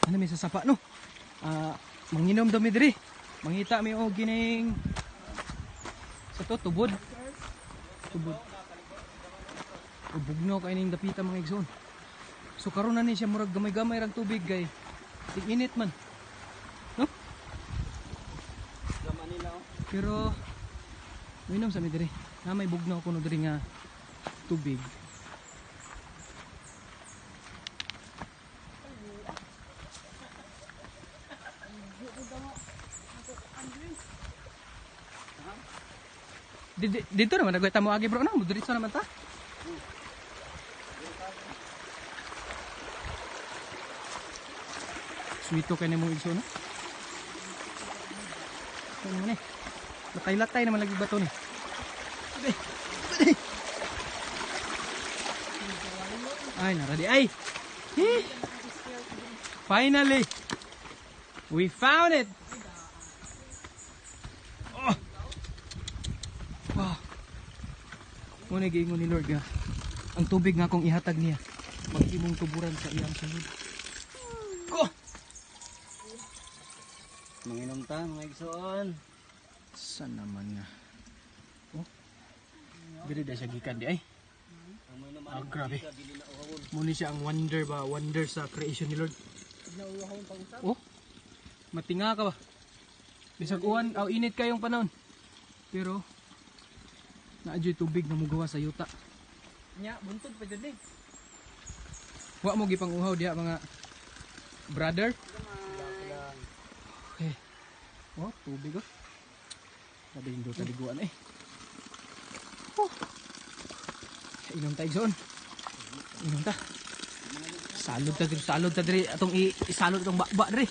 Ano may sasapa no? Manginom daw mi diri. Mangita mi og gining sa to tubod. Tubod. Ubugno kay ning dapita mga igsoon. So karon na ni siya murag gamay-gamay rang tubig kay init man. No? Gama nila oh. Pero minom sa mi diri. Na may bugnaw kuno diri nga tubig. Dito naman nagweta mo agi bro na, diretso naman ta. Sweeto kay nimo igso no. Ano man eh. Latay-latay naman lagi bato ni. Ay, naradi ay. Finally. We found it. Oh. Wow. Muna giingon ni Lord nga. Ang tubig nga kung ihatag niya. Mag-imong tuburan sa iyang sulod. Ko. Manginom ta mga igsoon. Saan naman nga? Oh. Bili da siya gikan di ay. Grabe. Muna siya ang wonder ba? Wonder sa creation ni Lord. Oh. Matinga ka ba? Bisag uwan, init kayong panahon. Pero naadyo'y tubig na mugawa sa yuta. Nya buntod pa jud eh. Wa mo gipang uhaw diha mga brother. Okay. Oh, tubig oh. Sabi yung duta liguan eh. Oh. Inom tayo zon. Inom ta. Salud ta diri atong isalud itong bakba diri.